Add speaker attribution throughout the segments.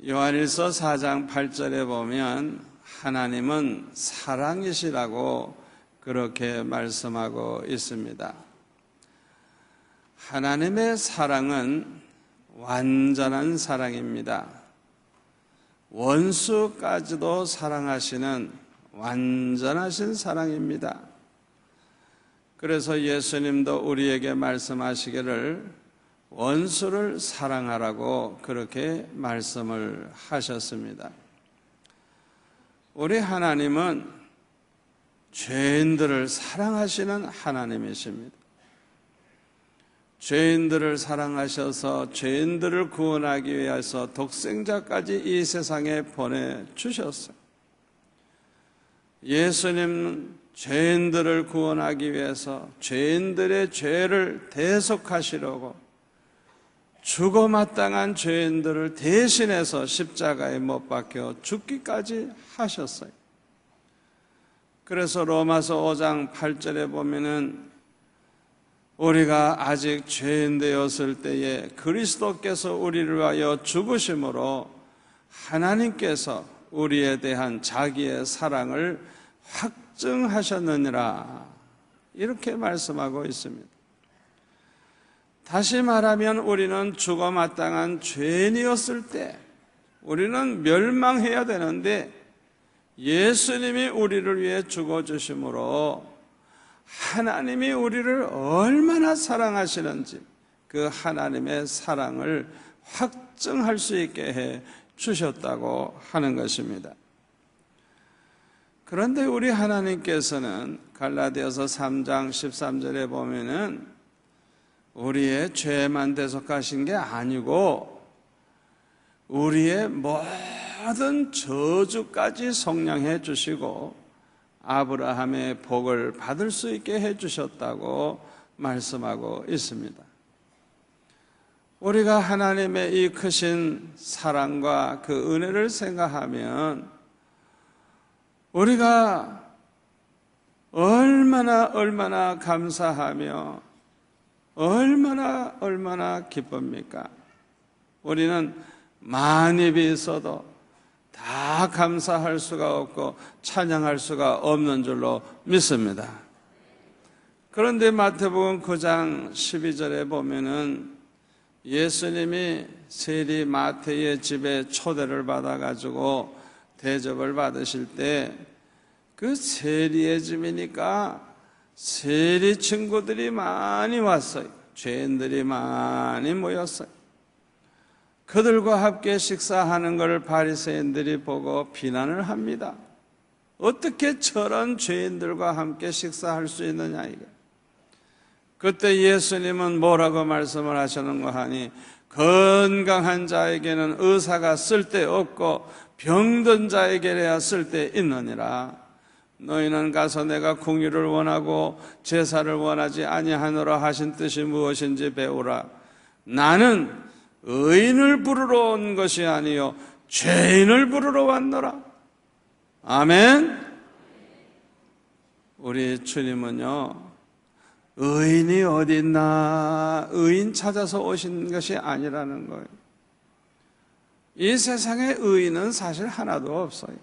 Speaker 1: 요한일서 4장 8절에 보면 하나님은 사랑이시라고 그렇게 말씀하고 있습니다. 하나님의 사랑은 완전한 사랑입니다. 원수까지도 사랑하시는 완전하신 사랑입니다. 그래서 예수님도 우리에게 말씀하시기를 원수를 사랑하라고 그렇게 말씀을 하셨습니다. 우리 하나님은 죄인들을 사랑하시는 하나님이십니다. 죄인들을 사랑하셔서 죄인들을 구원하기 위해서 독생자까지 이 세상에 보내주셨어요. 예수님은 죄인들을 구원하기 위해서 죄인들의 죄를 대속하시려고 죽어마땅한 죄인들을 대신해서 십자가에 못 박혀 죽기까지 하셨어요. 그래서 로마서 5장 8절에 보면은 우리가 아직 죄인 되었을 때에 그리스도께서 우리를 위하여 죽으심으로 하나님께서 우리에 대한 자기의 사랑을 확증하셨느니라, 이렇게 말씀하고 있습니다. 다시 말하면 우리는 죽어마땅한 죄인이었을 때 우리는 멸망해야 되는데 예수님이 우리를 위해 죽어주심으로 하나님이 우리를 얼마나 사랑하시는지 그 하나님의 사랑을 확증할 수 있게 해 주셨다고 하는 것입니다. 그런데 우리 하나님께서는 갈라디아서 3장 13절에 보면은 우리의 죄만 대속하신 게 아니고 우리의 모든 저주까지 속량해 주시고 아브라함의 복을 받을 수 있게 해주셨다고 말씀하고 있습니다. 우리가 하나님의 이 크신 사랑과 그 은혜를 생각하면 우리가 얼마나 감사하며 얼마나 기쁩니까? 우리는 만입이 있어도 다 감사할 수가 없고 찬양할 수가 없는 줄로 믿습니다. 그런데 마태복음 9장 12절에 보면은 예수님이 세리 마태의 집에 초대를 받아가지고 대접을 받으실 때 그 세리의 집이니까 세리 친구들이 많이 왔어요. 죄인들이 많이 모였어요. 그들과 함께 식사하는 것을 바리새인들이 보고 비난을 합니다. 어떻게 저런 죄인들과 함께 식사할 수 있느냐 이게. 그때 예수님은 뭐라고 말씀을 하시는가 하니 건강한 자에게는 의사가 쓸데없고 병든 자에게야 쓸데있느니라. 너희는 가서 내가 공의를 원하고 제사를 원하지 아니하노라 하신 뜻이 무엇인지 배우라. 나는 의인을 부르러 온 것이 아니요 죄인을 부르러 왔노라. 아멘. 우리 주님은요 의인이 어디 있나 의인 찾아서 오신 것이 아니라는 거예요. 이 세상에 의인은 사실 하나도 없어요.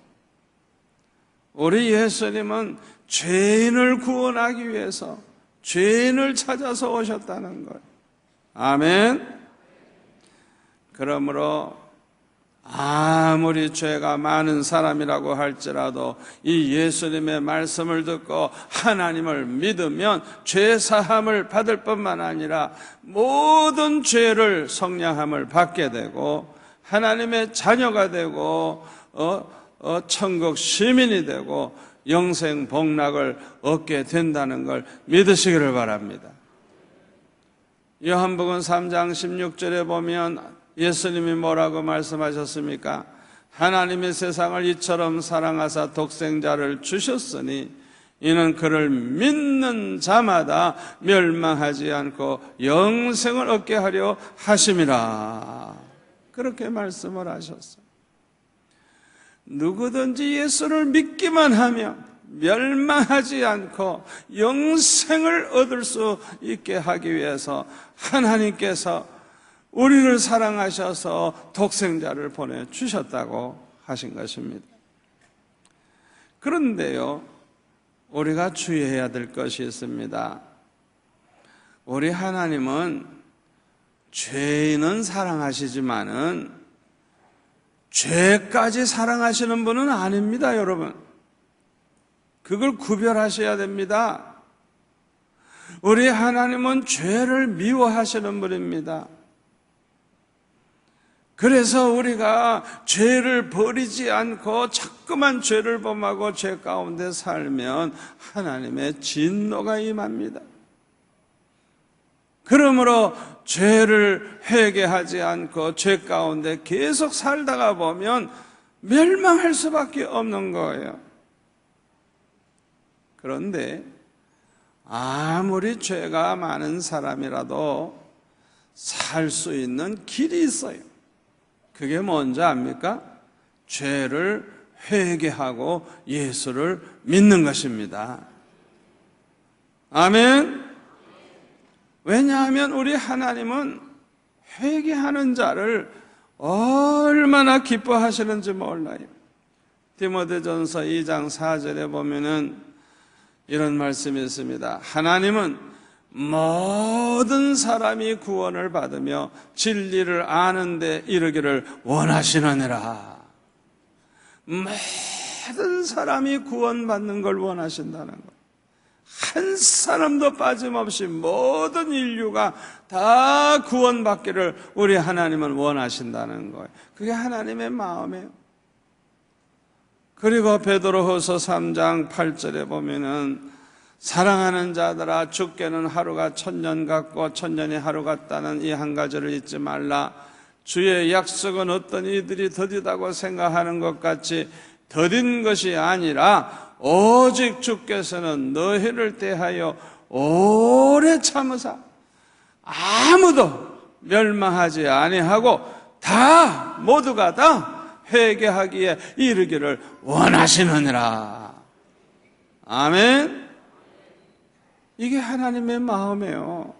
Speaker 1: 우리 예수님은 죄인을 구원하기 위해서 죄인을 찾아서 오셨다는 거예요. 아멘. 그러므로 아무리 죄가 많은 사람이라고 할지라도 이 예수님의 말씀을 듣고 하나님을 믿으면 죄 사함을 받을 뿐만 아니라 모든 죄를 속량함을 받게 되고 하나님의 자녀가 되고 천국 시민이 되고 영생 복락을 얻게 된다는 걸 믿으시기를 바랍니다. 요한복음 3장 16절에 보면 예수님이 뭐라고 말씀하셨습니까? 하나님이 세상을 이처럼 사랑하사 독생자를 주셨으니 이는 그를 믿는 자마다 멸망하지 않고 영생을 얻게 하려 하심이라. 그렇게 말씀을 하셨어요. 누구든지 예수를 믿기만 하면 멸망하지 않고 영생을 얻을 수 있게 하기 위해서 하나님께서 우리를 사랑하셔서 독생자를 보내주셨다고 하신 것입니다. 그런데요, 우리가 주의해야 될 것이 있습니다. 우리 하나님은 죄인은 사랑하시지만은 죄까지 사랑하시는 분은 아닙니다, 여러분. 그걸 구별하셔야 됩니다. 우리 하나님은 죄를 미워하시는 분입니다. 그래서 우리가 죄를 버리지 않고 자꾸만 죄를 범하고 죄 가운데 살면 하나님의 진노가 임합니다. 그러므로 죄를 회개하지 않고 죄 가운데 계속 살다가 보면 멸망할 수밖에 없는 거예요. 그런데 아무리 죄가 많은 사람이라도 살 수 있는 길이 있어요. 그게 뭔지 압니까? 죄를 회개하고 예수를 믿는 것입니다. 아멘. 왜냐하면 우리 하나님은 회개하는 자를 얼마나 기뻐하시는지 몰라요. 디모데전서 2장 4절에 보면은 이런 말씀이 있습니다. 하나님은 모든 사람이 구원을 받으며 진리를 아는 데 이르기를 원하시느니라. 모든 사람이 구원받는 걸 원하신다는 것. 한 사람도 빠짐없이 모든 인류가 다 구원받기를 우리 하나님은 원하신다는 거예요. 그게 하나님의 마음이에요. 그리고 베드로후서 3장 8절에 보면은 사랑하는 자들아 죽게는 하루가 1000년 같고 1000년이 하루 같다는 이 한 가지를 잊지 말라. 주의 약속은 어떤 이들이 더디다고 생각하는 것 같이 더딘 것이 아니라 오직 주께서는 너희를 대하여 오래 참으사 아무도 멸망하지 아니하고 다 모두가 다 회개하기에 이르기를 원하시느니라. 아멘. 이게 하나님의 마음이에요.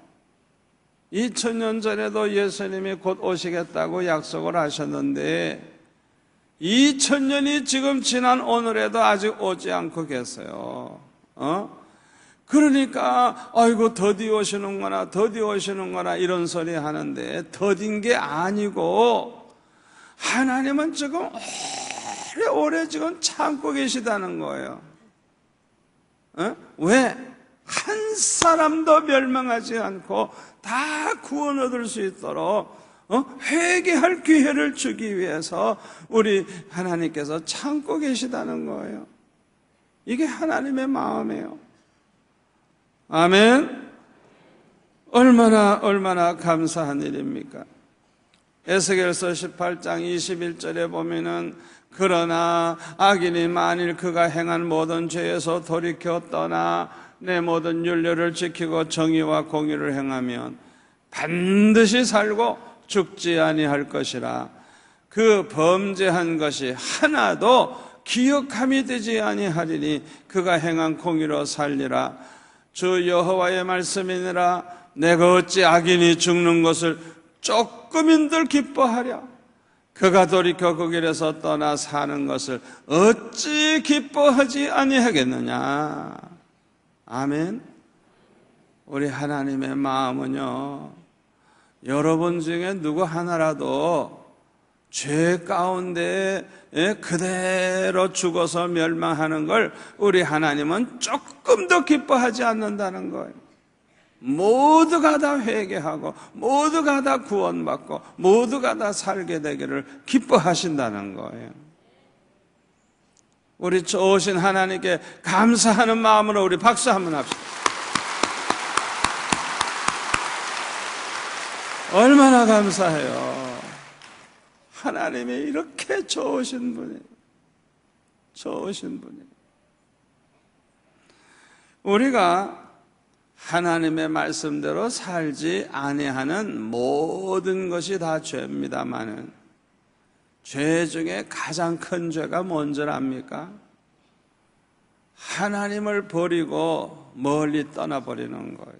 Speaker 1: 2000년 전에도 예수님이 곧 오시겠다고 약속을 하셨는데 2000년이 지금 지난 오늘에도 아직 오지 않고 계세요. 그러니까 아이고 더디 오시는구나 이런 소리 하는데 더딘 게 아니고 하나님은 지금 오래 지금 참고 계시다는 거예요. 왜? 한 사람도 멸망하지 않고 다 구원 얻을 수 있도록 회개할 기회를 주기 위해서 우리 하나님께서 참고 계시다는 거예요. 이게 하나님의 마음이에요. 아멘. 얼마나 감사한 일입니까? 에스겔서 18장 21절에 보면은 그러나 악인이 만일 그가 행한 모든 죄에서 돌이켜 떠나 내 모든 윤례를 지키고 정의와 공의를 행하면 반드시 살고 죽지 아니할 것이라. 그 범죄한 것이 하나도 기억함이 되지 아니하리니 그가 행한 공의로 살리라. 주 여호와의 말씀이니라. 내가 어찌 악인이 죽는 것을 조금인들 기뻐하랴. 그가 돌이켜 그 길에서 떠나 사는 것을 어찌 기뻐하지 아니하겠느냐. 아멘. 우리 하나님의 마음은요, 여러분 중에 누구 하나라도 죄 가운데 그대로 죽어서 멸망하는 걸 우리 하나님은 조금도 기뻐하지 않는다는 거예요. 모두가 다 회개하고 모두가 다 구원받고 모두가 다 살게 되기를 기뻐하신다는 거예요. 우리 좋으신 하나님께 감사하는 마음으로 우리 박수 한번 합시다. 얼마나 감사해요. 하나님이 이렇게 좋으신 분이에요. 좋으신 분이에요. 우리가 하나님의 말씀대로 살지 아니하는 모든 것이 다 죄입니다마는 죄 중에 가장 큰 죄가 뭔지 압니까? 하나님을 버리고 멀리 떠나버리는 거예요.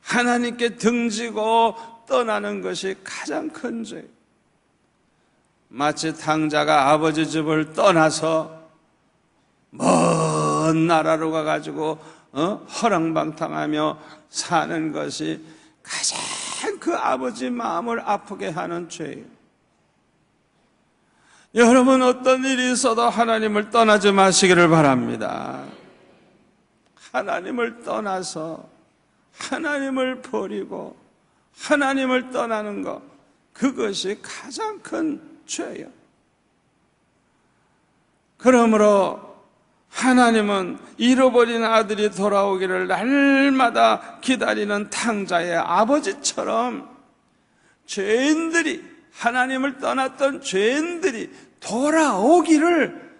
Speaker 1: 하나님께 등지고 떠나는 것이 가장 큰 죄. 마치 탕자가 아버지 집을 떠나서 먼 나라로 가가지고 허랑방탕하며 사는 것이 가장 그 아버지 마음을 아프게 하는 죄예요. 여러분, 어떤 일이 있어도 하나님을 떠나지 마시기를 바랍니다. 하나님을 떠나서 하나님을 버리고 하나님을 떠나는 것, 그것이 가장 큰 죄예요. 그러므로 하나님은 잃어버린 아들이 돌아오기를 날마다 기다리는 탕자의 아버지처럼 죄인들이, 하나님을 떠났던 죄인들이 돌아오기를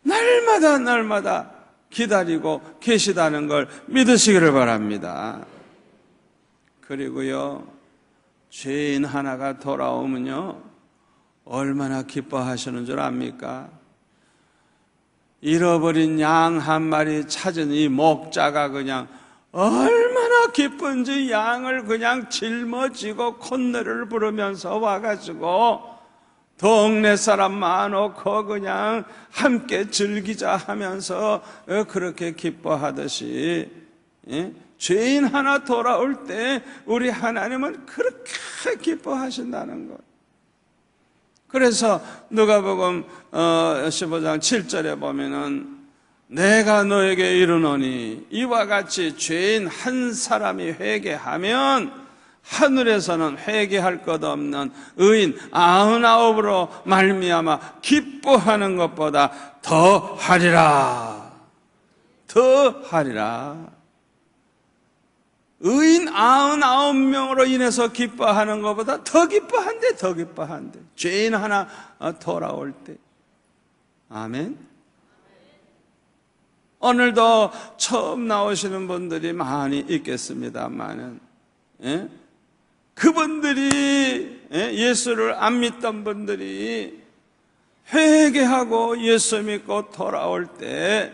Speaker 1: 날마다 기다리고 계시다는 걸 믿으시기를 바랍니다. 그리고요, 죄인 하나가 돌아오면요, 얼마나 기뻐하시는 줄 압니까? 잃어버린 양 한 마리 찾은 이 목자가 그냥 얼마나 기쁜지 양을 그냥 짊어지고 콧노래를 부르면서 와가지고 동네 사람 많고 그냥 함께 즐기자 하면서 그렇게 기뻐하듯이, 죄인 하나 돌아올 때 우리 하나님은 그렇게 기뻐하신다는 것. 그래서 누가복음 15장 7절에 보면은 내가 너에게 이르노니 이와 같이 죄인 한 사람이 회개하면 하늘에서는 회개할 것 없는 의인 99으로 말미암아 기뻐하는 것보다 더 하리라. 의인 99명으로 인해서 기뻐하는 것보다 더 기뻐한대. 죄인 하나 돌아올 때. 아멘. 오늘도 처음 나오시는 분들이 많이 있겠습니다만은, 그분들이, 예수를 안 믿던 분들이 회개하고 예수 믿고 돌아올 때,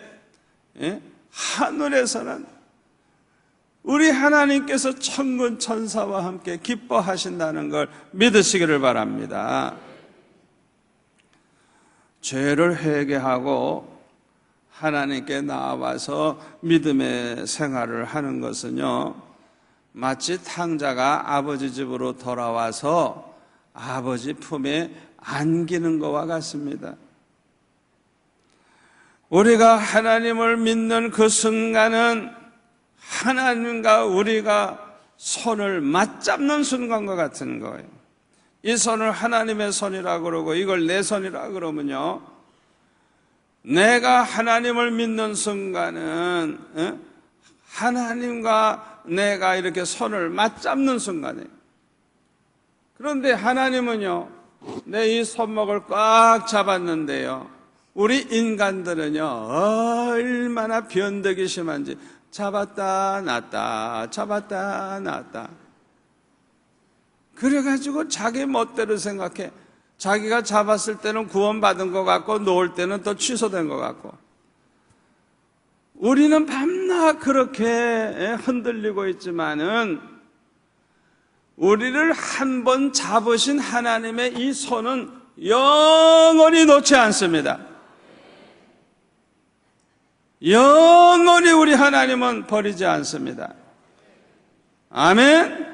Speaker 1: 하늘에서는 우리 하나님께서 천군 천사와 함께 기뻐하신다는 걸 믿으시기를 바랍니다. 죄를 회개하고 하나님께 나와서 믿음의 생활을 하는 것은요, 마치 탕자가 아버지 집으로 돌아와서 아버지 품에 안기는 것과 같습니다. 우리가 하나님을 믿는 그 순간은 하나님과 우리가 손을 맞잡는 순간과 같은 거예요. 이 손을 하나님의 손이라 그러고 이걸 내 손이라 그러면요, 내가 하나님을 믿는 순간은 하나님과 내가 이렇게 손을 맞잡는 순간이에요. 그런데 하나님은요, 내 이 손목을 꽉 잡았는데요, 우리 인간들은요 얼마나 변덕이 심한지 잡았다 놨다 그래가지고 자기 멋대로 생각해. 자기가 잡았을 때는 구원받은 것 같고 놓을 때는 또 취소된 것 같고. 우리는 밤낮 그렇게 흔들리고 있지만은 우리를 한 번 잡으신 하나님의 이 손은 영원히 놓지 않습니다. 영원히 우리 하나님은 버리지 않습니다. 아멘.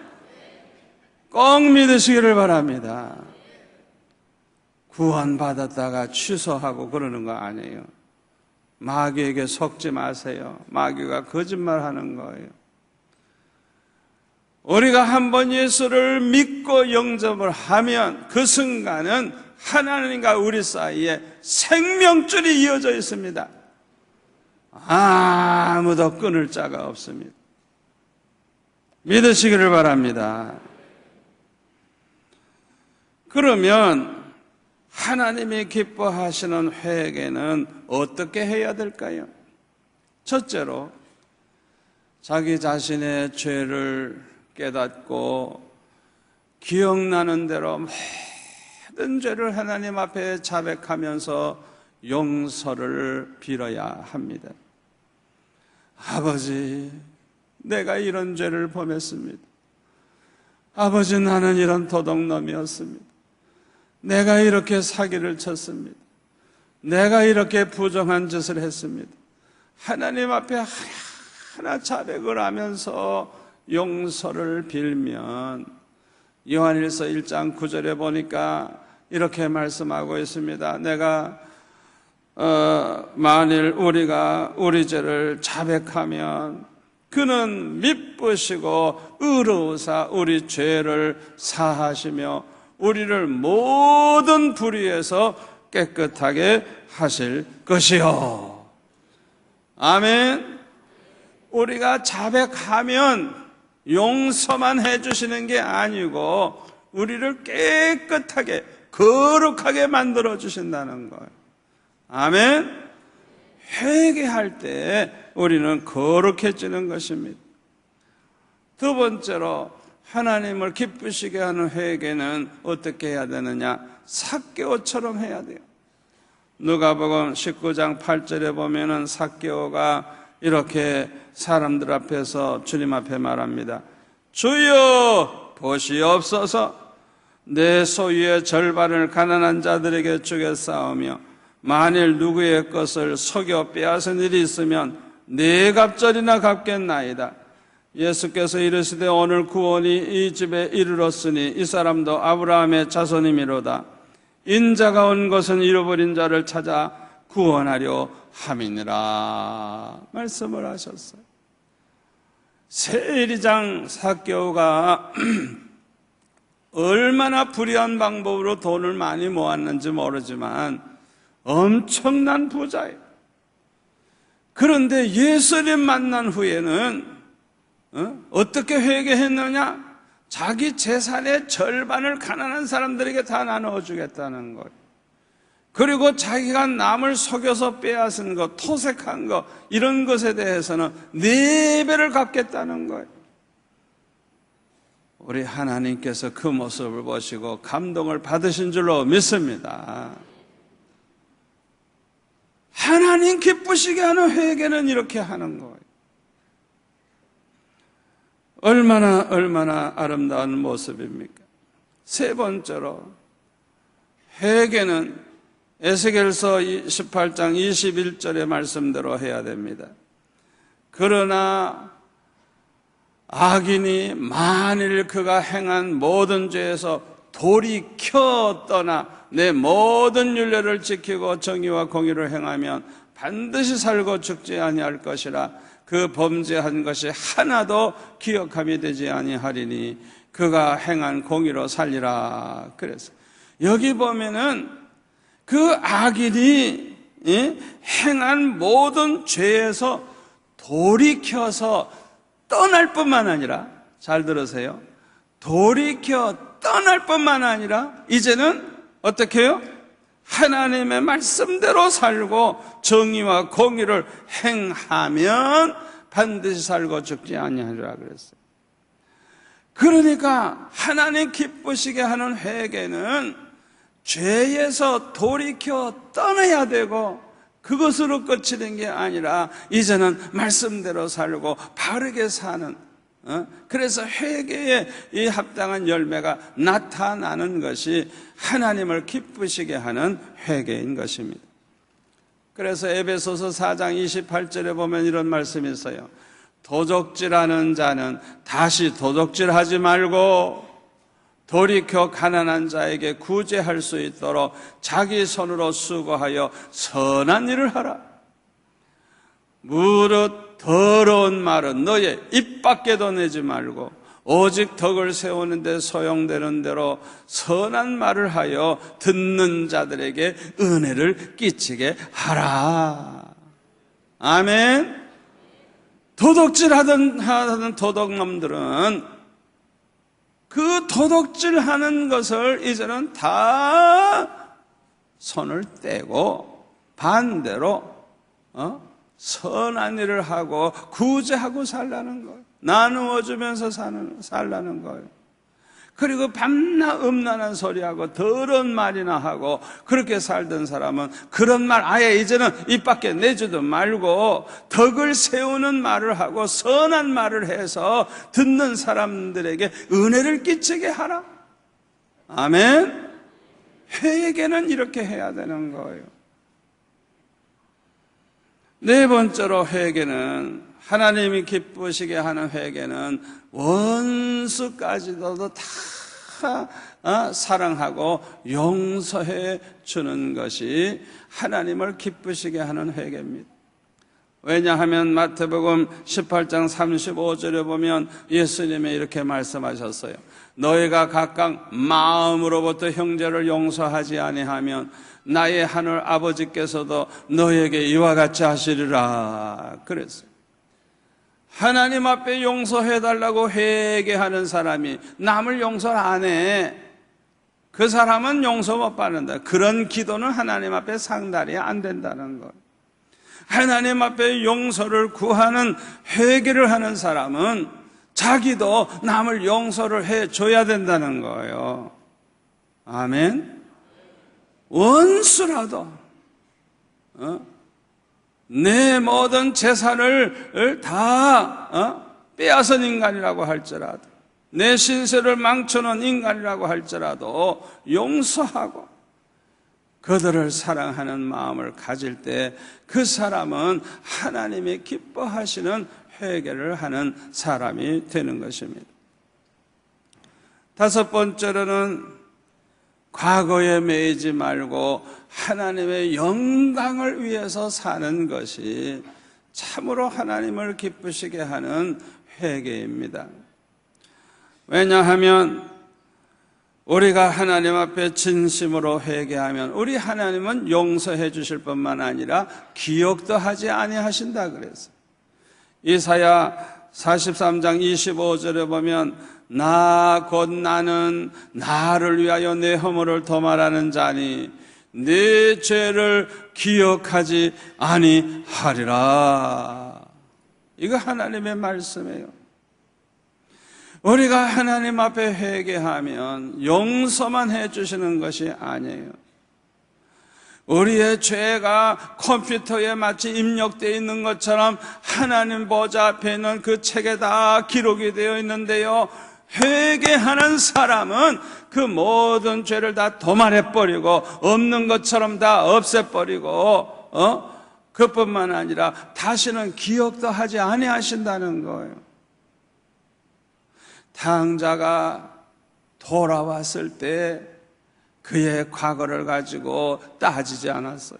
Speaker 1: 꼭 믿으시기를 바랍니다. 구원받았다가 취소하고 그러는 거 아니에요. 마귀에게 속지 마세요. 마귀가 거짓말하는 거예요. 우리가 한번 예수를 믿고 영접을 하면 그 순간은 하나님과 우리 사이에 생명줄이 이어져 있습니다. 아무도 끊을 자가 없습니다. 믿으시기를 바랍니다. 그러면 하나님이 기뻐하시는 회개는 어떻게 해야 될까요? 첫째로 자기 자신의 죄를 깨닫고 기억나는 대로 모든 죄를 하나님 앞에 자백하면서 용서를 빌어야 합니다. 아버지, 내가 이런 죄를 범했습니다. 아버지, 나는 이런 도둑놈이었습니다. 내가 이렇게 사기를 쳤습니다. 내가 이렇게 부정한 짓을 했습니다. 하나님 앞에 하나 자백을 하면서 용서를 빌면 요한일서 1장 9절에 보니까 이렇게 말씀하고 있습니다. 내가 만일 우리가 우리 죄를 자백하면 그는 미쁘시고 의로우사 우리 죄를 사하시며 우리를 모든 불의에서 깨끗하게 하실 것이요. 아멘. 우리가 자백하면 용서만 해주시는 게 아니고 우리를 깨끗하게 거룩하게 만들어 주신다는 거예요. 아멘. 회개할 때 우리는 거룩해지는 것입니다. 두 번째로 하나님을 기쁘시게 하는 회개는 어떻게 해야 되느냐? 삭개오처럼 해야 돼요. 누가복음 19장 8절에 보면은 삭개오가 이렇게 사람들 앞에서 주님 앞에 말합니다. 주여 보시옵소서, 내 소유의 절반을 가난한 자들에게 주겠사오며 만일 누구의 것을 속여 빼앗은 일이 있으면 네 갑절이나 갚겠나이다. 예수께서 이르시되 오늘 구원이 이 집에 이르렀으니 이 사람도 아브라함의 자손이미로다. 인자가 온 것은 잃어버린 자를 찾아 구원하려 함이니라 말씀을 하셨어요. 세리장 삭개오가 얼마나 불의한 방법으로 돈을 많이 모았는지 모르지만 엄청난 부자예요. 그런데 예수님 만난 후에는 어떻게 회개했느냐? 자기 재산의 절반을 가난한 사람들에게 다 나눠주겠다는 거예요. 그리고 자기가 남을 속여서 빼앗은 것, 토색한 것, 이런 것에 대해서는 4배를 갚겠다는 거예요. 우리 하나님께서 그 모습을 보시고 감동을 받으신 줄로 믿습니다. 하나님 기쁘시게 하는 회개는 이렇게 하는 거예요. 얼마나 아름다운 모습입니까? 세 번째로 회개는 에스겔서 18장 21절의 말씀대로 해야 됩니다. 그러나 악인이 만일 그가 행한 모든 죄에서 돌이켜 떠나 내 모든 율례를 지키고 정의와 공의를 행하면 반드시 살고 죽지 아니할 것이라. 그 범죄한 것이 하나도 기억함이 되지 아니하리니 그가 행한 공의로 살리라. 그래서 여기 보면은 그 악인이 행한 모든 죄에서 돌이켜서 떠날 뿐만 아니라, 잘 들으세요, 돌이켜 떠날 뿐만 아니라 이제는 어떻게 해요? 하나님의 말씀대로 살고 정의와 공의를 행하면 반드시 살고 죽지 아니하리라 그랬어요. 그러니까 하나님 기쁘시게 하는 회개는 죄에서 돌이켜 떠나야 되고 그것으로 끝이는 게 아니라 이제는 말씀대로 살고 바르게 사는, 그래서 회개에 이 합당한 열매가 나타나는 것이 하나님을 기쁘시게 하는 회개인 것입니다. 그래서 에베소서 4장 28절에 보면 이런 말씀이 있어요. 도적질하는 자는 다시 도적질하지 말고 돌이켜 가난한 자에게 구제할 수 있도록 자기 손으로 수고하여 선한 일을 하라. 무릇 더러운 말은 너의 입 밖에도 내지 말고 오직 덕을 세우는 데 소용되는 대로 선한 말을 하여 듣는 자들에게 은혜를 끼치게 하라. 아멘. 도둑질하던 도둑놈들은 그 도둑질하는 것을 이제는 다 손을 떼고 반대로 선한 일을 하고 구제하고 살라는 거예요. 나누어주면서 살라는 거예요. 그리고 밤낮 음란한 소리하고 더러운 말이나 하고 그렇게 살던 사람은 그런 말 아예 이제는 입 밖에 내지도 말고 덕을 세우는 말을 하고 선한 말을 해서 듣는 사람들에게 은혜를 끼치게 하라. 아멘. 회개는 이렇게 해야 되는 거예요. 네 번째로 회개는, 하나님이 기쁘시게 하는 회개는 원수까지도 다 사랑하고 용서해 주는 것이 하나님을 기쁘시게 하는 회개입니다. 왜냐하면 마태복음 18장 35절에 보면 예수님이 이렇게 말씀하셨어요. 너희가 각각 마음으로부터 형제를 용서하지 아니하면 나의 하늘 아버지께서도 너희에게 이와 같이 하시리라 그랬어요. 하나님 앞에 용서해달라고 회개하는 사람이 남을 용서를 안 해. 그 사람은 용서 못 받는다. 그런 기도는 하나님 앞에 상달이 안 된다는 것. 하나님 앞에 용서를 구하는 회개를 하는 사람은 자기도 남을 용서를 해줘야 된다는 거예요. 아멘. 원수라도 내 모든 재산을 다 빼앗은 인간이라고 할지라도, 내 신세를 망쳐놓은 인간이라고 할지라도 용서하고 그들을 사랑하는 마음을 가질 때 그 사람은 하나님이 기뻐하시는 회개를 하는 사람이 되는 것입니다. 다섯 번째로는 과거에 매이지 말고 하나님의 영광을 위해서 사는 것이 참으로 하나님을 기쁘시게 하는 회개입니다. 왜냐하면 우리가 하나님 앞에 진심으로 회개하면 우리 하나님은 용서해 주실 뿐만 아니라 기억도 하지 아니하신다 그랬어요. 이사야 43장 25절에 보면 나 곧 나는 나를 위하여 내 허물을 도말하는 자니 내 죄를 기억하지 아니하리라. 이거 하나님의 말씀이에요. 우리가 하나님 앞에 회개하면 용서만 해주시는 것이 아니에요. 우리의 죄가 컴퓨터에 마치 입력되어 있는 것처럼 하나님 보좌 앞에 있는 그 책에 다 기록이 되어 있는데요, 회개하는 사람은 그 모든 죄를 다 도말해버리고 없는 것처럼 다 없애버리고 그뿐만 아니라 다시는 기억도 하지 아니하신다는 거예요. 탕자가 돌아왔을 때 그의 과거를 가지고 따지지 않았어요.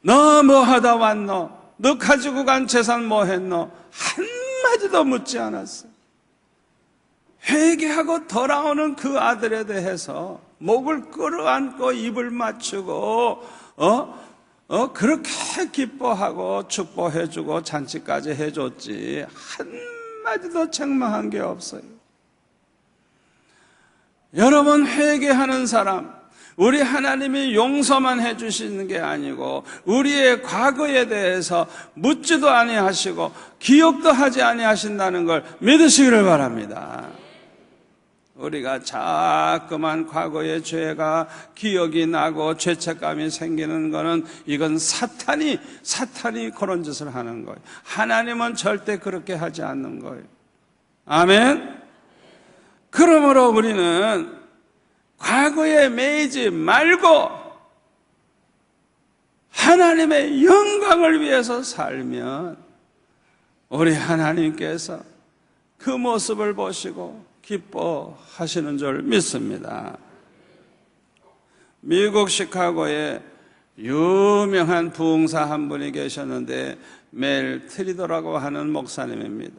Speaker 1: 너 뭐 하다 왔노? 너 가지고 간 재산 뭐 했노? 한마디도 묻지 않았어요. 회개하고 돌아오는 그 아들에 대해서 목을 끌어안고 입을 맞추고 그렇게 기뻐하고 축복해주고 잔치까지 해줬지 한마디도 책망한 게 없어요. 여러분, 회개하는 사람, 우리 하나님이 용서만 해주시는 게 아니고 우리의 과거에 대해서 묻지도 아니하시고 기억도 하지 아니하신다는 걸 믿으시기를 바랍니다. 우리가 자꾸만 과거의 죄가 기억이 나고 죄책감이 생기는 것은 이건 사탄이 그런 짓을 하는 거예요. 하나님은 절대 그렇게 하지 않는 거예요. 아멘. 그러므로 우리는 과거에 매이지 말고 하나님의 영광을 위해서 살면 우리 하나님께서 그 모습을 보시고 기뻐하시는 줄 믿습니다. 미국 시카고에 유명한 부흥사 한 분이 계셨는데 멜 트리더라고 하는 목사님입니다.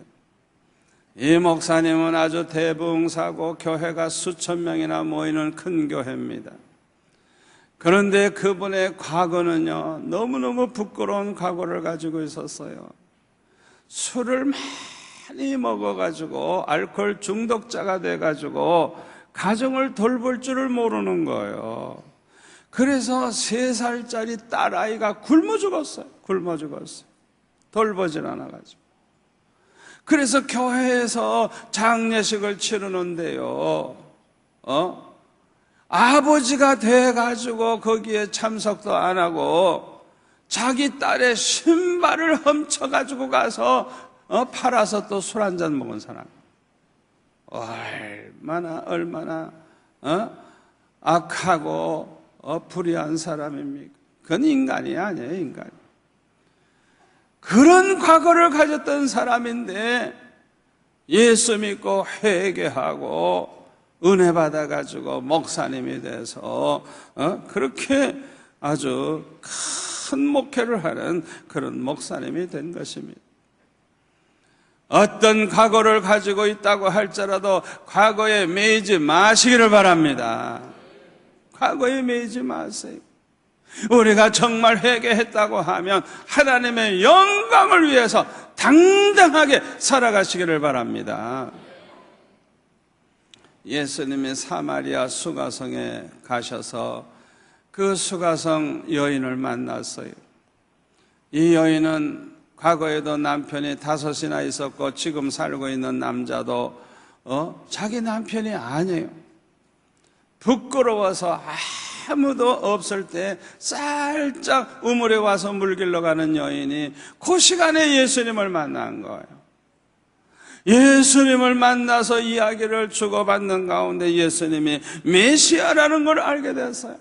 Speaker 1: 이 목사님은 아주 대부흥사고 교회가 수천 명이나 모이는 큰 교회입니다. 그런데 그분의 과거는요, 너무너무 부끄러운 과거를 가지고 있었어요. 술을 많이 먹어가지고 알코올 중독자가 돼가지고 가정을 돌볼 줄을 모르는 거예요. 그래서 3살짜리 딸아이가 굶어 죽었어요. 돌보질 않아가지고. 그래서 교회에서 장례식을 치르는데요, 아버지가 돼가지고 거기에 참석도 안 하고 자기 딸의 신발을 훔쳐가지고 가서 팔아서 또 술 한잔 먹은 사람, 얼마나 악하고 불의한 사람입니까? 그건 인간이 아니에요, 인간. 그런 과거를 가졌던 사람인데 예수 믿고 회개하고 은혜 받아가지고 목사님이 돼서 그렇게 아주 큰 목회를 하는 그런 목사님이 된 것입니다. 어떤 과거를 가지고 있다고 할지라도 과거에 매이지 마시기를 바랍니다. 과거에 매이지 마세요. 우리가 정말 회개했다고 하면 하나님의 영광을 위해서 당당하게 살아가시기를 바랍니다. 예수님이 사마리아 수가성에 가셔서 그 수가성 여인을 만났어요. 이 여인은 과거에도 남편이 5이나 있었고 지금 살고 있는 남자도 자기 남편이 아니에요. 부끄러워서 아무도 없을 때 살짝 우물에 와서 물 길러 가는 여인이 그 시간에 예수님을 만난 거예요. 예수님을 만나서 이야기를 주고받는 가운데 예수님이 메시아라는 걸 알게 됐어요.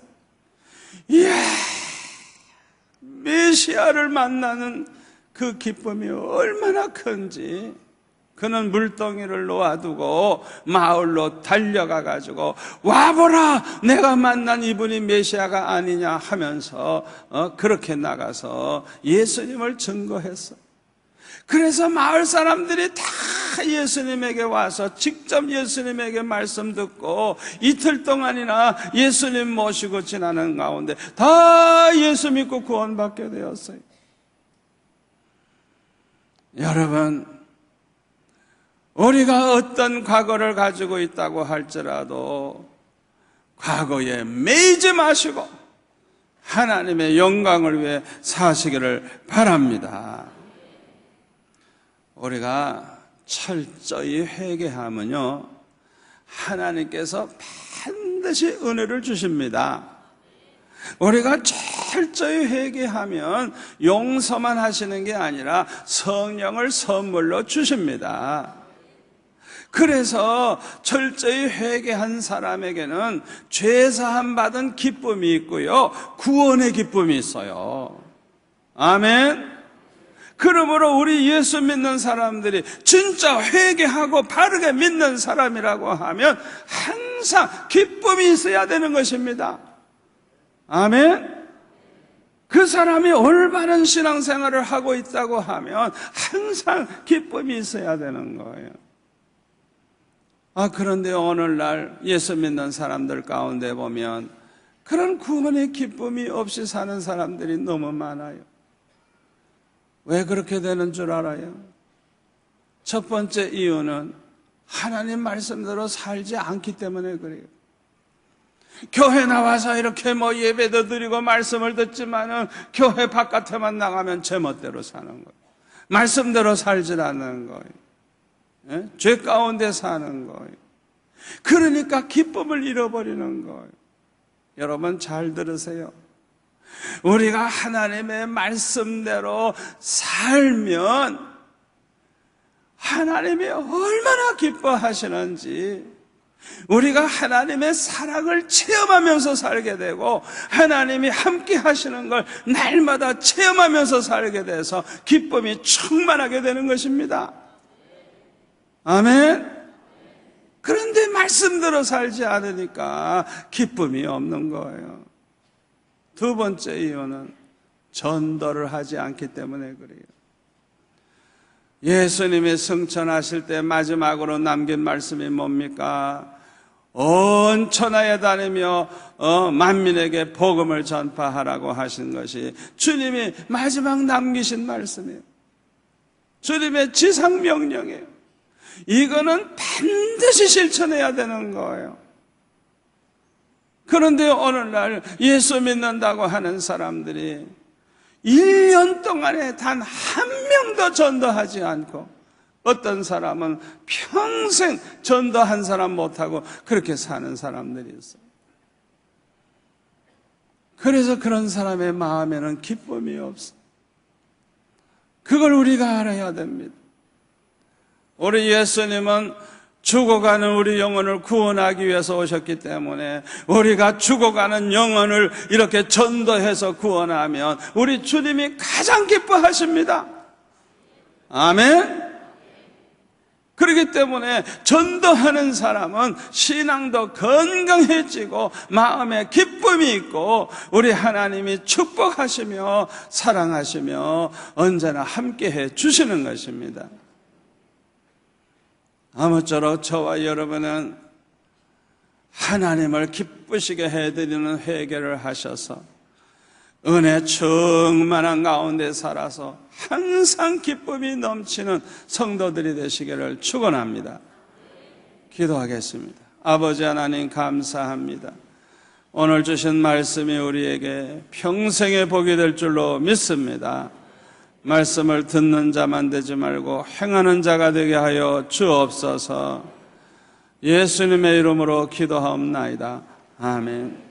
Speaker 1: 이야, 메시아를 만나는 그 기쁨이 얼마나 큰지. 그는 물동이를 놓아두고 마을로 달려가 가지고 와보라, 내가 만난 이분이 메시아가 아니냐 하면서 그렇게 나가서 예수님을 증거했어. 그래서 마을 사람들이 다 예수님에게 와서 직접 예수님에게 말씀 듣고 이틀 동안이나 예수님 모시고 지나는 가운데 다 예수 믿고 구원받게 되었어요. 여러분, 우리가 어떤 과거를 가지고 있다고 할지라도 과거에 매이지 마시고 하나님의 영광을 위해 사시기를 바랍니다. 우리가 철저히 회개하면요, 하나님께서 반드시 은혜를 주십니다. 우리가 철저히 회개하면 용서만 하시는 게 아니라 성령을 선물로 주십니다. 그래서 철저히 회개한 사람에게는 죄사함 받은 기쁨이 있고요, 구원의 기쁨이 있어요. 아멘. 그러므로 우리 예수 믿는 사람들이 진짜 회개하고 바르게 믿는 사람이라고 하면 항상 기쁨이 있어야 되는 것입니다. 아멘. 그 사람이 올바른 신앙생활을 하고 있다고 하면 항상 기쁨이 있어야 되는 거예요. 그런데 오늘날 예수 믿는 사람들 가운데 보면 그런 구원의 기쁨이 없이 사는 사람들이 너무 많아요. 왜 그렇게 되는 줄 알아요? 첫 번째 이유는 하나님 말씀대로 살지 않기 때문에 그래요. 교회 나와서 이렇게 예배도 드리고 말씀을 듣지만은 교회 바깥에만 나가면 제멋대로 사는 거예요. 말씀대로 살지 않는 거예요. 죄 가운데 사는 거예요. 그러니까 기쁨을 잃어버리는 거예요. 여러분 잘 들으세요. 우리가 하나님의 말씀대로 살면 하나님이 얼마나 기뻐하시는지, 우리가 하나님의 사랑을 체험하면서 살게 되고 하나님이 함께 하시는 걸 날마다 체험하면서 살게 돼서 기쁨이 충만하게 되는 것입니다. 아멘. 그런데 말씀대로 살지 않으니까 기쁨이 없는 거예요. 두 번째 이유는 전도를 하지 않기 때문에 그래요. 예수님이 승천하실 때 마지막으로 남긴 말씀이 뭡니까? 온 천하에 다니며 만민에게 복음을 전파하라고 하신 것이 주님이 마지막 남기신 말씀이에요. 주님의 지상명령이에요. 이거는 반드시 실천해야 되는 거예요. 그런데 오늘날 예수 믿는다고 하는 사람들이 1년 동안에 단 한 명도 전도하지 않고 어떤 사람은 평생 전도 한 사람 못하고 그렇게 사는 사람들이 있어요. 그래서 그런 사람의 마음에는 기쁨이 없어. 그걸 우리가 알아야 됩니다. 우리 예수님은 죽어가는 우리 영혼을 구원하기 위해서 오셨기 때문에 우리가 죽어가는 영혼을 이렇게 전도해서 구원하면 우리 주님이 가장 기뻐하십니다. 아멘. 그렇기 때문에 전도하는 사람은 신앙도 건강해지고 마음에 기쁨이 있고 우리 하나님이 축복하시며 사랑하시며 언제나 함께해 주시는 것입니다. 아무쪼록 저와 여러분은 하나님을 기쁘시게 해드리는 회개를 하셔서 은혜 충만한 가운데 살아서 항상 기쁨이 넘치는 성도들이 되시기를 축원합니다. 기도하겠습니다. 아버지 하나님 감사합니다. 오늘 주신 말씀이 우리에게 평생의 복이 될 줄로 믿습니다. 말씀을 듣는 자만 되지 말고 행하는 자가 되게 하여 주옵소서. 예수님의 이름으로 기도하옵나이다. 아멘.